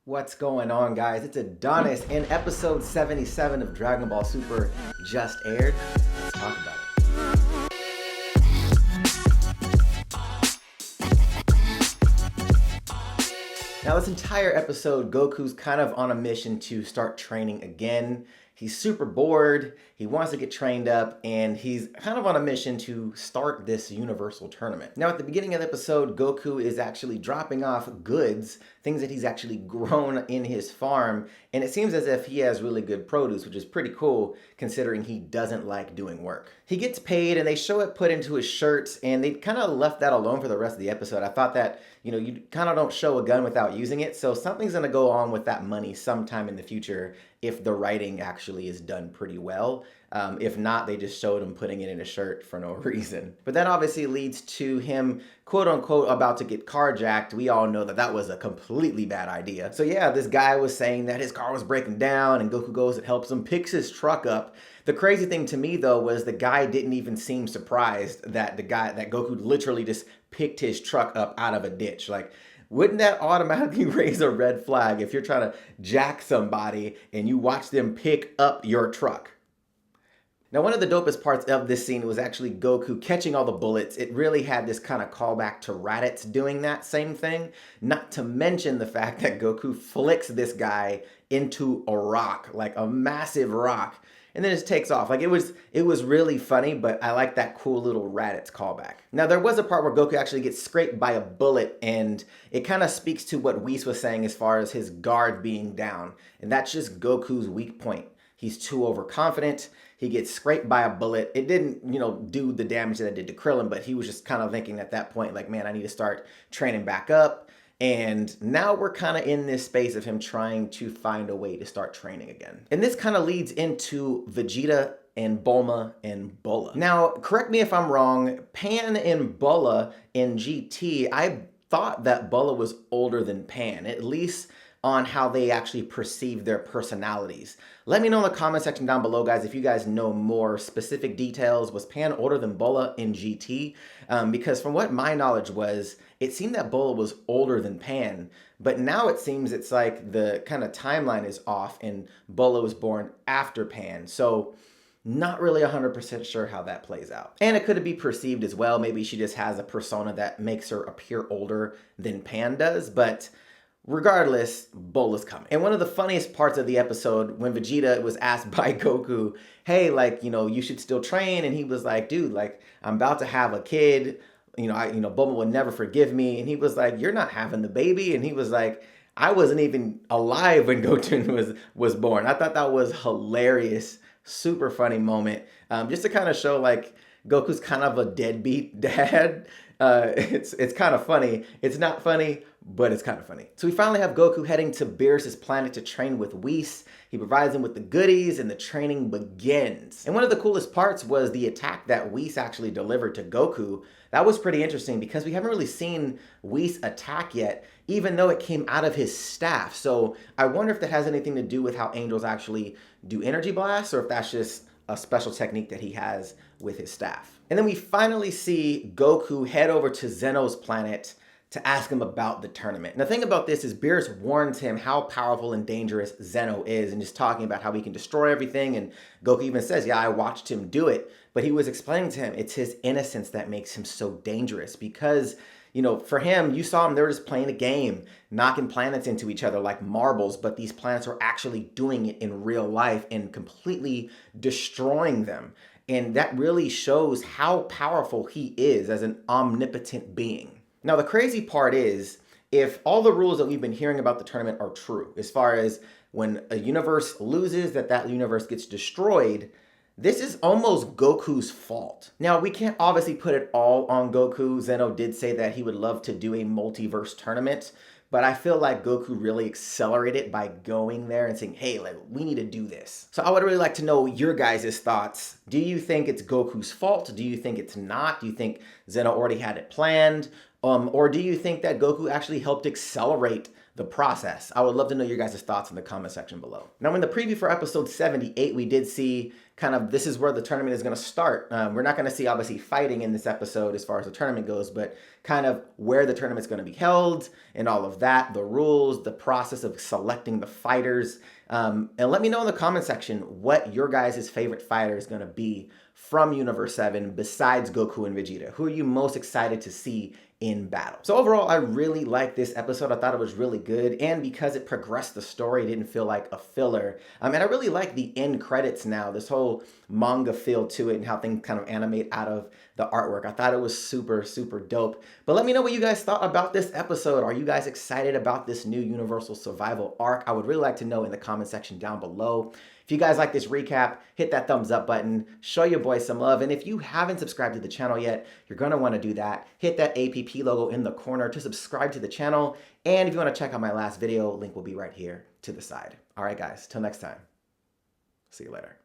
What's going on, guys? It's Adonis, and episode 77 of Dragon Ball Super just aired. Let's talk about it. Now, this entire episode, Goku's kind of on a mission to start training again. He's super bored, he wants to get trained up, and he's kind of on a mission to start this universal tournament. Now, at the beginning of the episode, Goku is actually dropping off goods, things that he's actually grown in his farm, and it seems as if he has really good produce, which is pretty cool considering he doesn't like doing work. He gets paid, and they show it put into his shirts, and they kind of left that alone for the rest of the episode. I thought that, you kind of don't show a gun without using it, so something's gonna go on with that money sometime in the future if the writing actually is done pretty well. If not, they just showed him putting it in a shirt for no reason. But that obviously leads to him, quote unquote, about to get carjacked. We all know that that was a completely bad idea. So yeah, this guy was saying that his car was breaking down, and Goku goes and helps him, picks his truck up. The crazy thing to me though was the guy didn't even seem surprised that Goku literally just picked his truck up out of a ditch. Like, wouldn't that automatically raise a red flag if you're trying to jack somebody and you watch them pick up your truck? Now, one of the dopest parts of this scene was actually Goku catching all the bullets. It really had this kind of callback to Raditz doing that same thing, not to mention the fact that Goku flicks this guy into a rock, like a massive rock, and then just takes off. Like, it was really funny, but I like that cool little Raditz callback. Now, there was a part where Goku actually gets scraped by a bullet, and it kind of speaks to what Whis was saying as far as his guard being down, and that's just Goku's weak point. He's too overconfident. He gets scraped by a bullet. It didn't, do the damage that it did to Krillin, but he was just kind of thinking at that point, like, man, I need to start training back up. And now we're kind of in this space of him trying to find a way to start training again. And this kind of leads into Vegeta and Bulma and Bulla. Now, correct me if I'm wrong, Pan and Bulla in GT, I thought that Bulla was older than Pan, at least on how they actually perceive their personalities. Let me know in the comment section down below, guys, if you guys know more specific details. Was Pan older than Bulla in GT? Because from what my knowledge was, it seemed that Bulla was older than Pan, but now it seems it's like the kind of timeline is off and Bulla was born after Pan. So not really 100% sure how that plays out. And it could be perceived as well. Maybe she just has a persona that makes her appear older than Pan does, but regardless, Bulla's coming. And one of the funniest parts of the episode, when Vegeta was asked by Goku, hey, you should still train. And he was like, dude, I'm about to have a kid. Bulma will never forgive me. And he was like, you're not having the baby. And he was like, I wasn't even alive when Goten was born. I thought that was hilarious. Super funny moment. Just to kind of show Goku's kind of a deadbeat dad. It's kind of funny. It's not funny, but it's kind of funny. So we finally have Goku heading to Beerus' planet to train with Whis. He provides him with the goodies and the training begins. And one of the coolest parts was the attack that Whis actually delivered to Goku. That was pretty interesting because we haven't really seen Whis attack yet, even though it came out of his staff. So I wonder if that has anything to do with how angels actually do energy blasts, or if that's just a special technique that he has with his staff. And then we finally see Goku head over to Zeno's planet to ask him about the tournament. And the thing about this is Beerus warns him how powerful and dangerous Zeno is, and just talking about how he can destroy everything. And Goku even says, yeah, I watched him do it. But he was explaining to him it's his innocence that makes him so dangerous, because for him, you saw him, they were just playing a game, knocking planets into each other like marbles, but these planets were actually doing it in real life and completely destroying them. And that really shows how powerful he is as an omnipotent being. Now, the crazy part is, if all the rules that we've been hearing about the tournament are true, as far as when a universe loses, that universe gets destroyed, this is almost Goku's fault. Now, we can't obviously put it all on Goku. Zeno did say that he would love to do a multiverse tournament, but I feel like Goku really accelerated by going there and saying, hey, we need to do this. So I would really like to know your guys' thoughts. Do you think it's Goku's fault? Do you think it's not? Do you think Zeno already had it planned? Or do you think that Goku actually helped accelerate the process? I would love to know your guys' thoughts in the comment section below. Now, in the preview for episode 78, we did see kind of this is where the tournament is going to start. We're not going to see obviously fighting in this episode as far as the tournament goes, but kind of where the tournament's going to be held and all of that, the rules, the process of selecting the fighters. And let me know in the comment section what your guys' favorite fighter is going to be from Universe 7 besides Goku and Vegeta. Who are you most excited to see in battle? So overall, I really liked this episode. I thought it was really good, and because it progressed the story, it didn't feel like a filler. And I really like the end credits now, this whole manga feel to it and how things kind of animate out of the artwork. I thought it was super, super dope. But let me know what you guys thought about this episode. Are you guys excited about this new Universal Survival arc? I would really like to know in the comment section down below. If you guys like this recap, hit that thumbs up button, show your boy some love, and if you haven't subscribed to the channel yet, you're going to want to do that. Hit that APP logo in the corner to subscribe to the channel, and if you want to check out my last video, link will be right here to the side. All right, guys, till next time. See you later.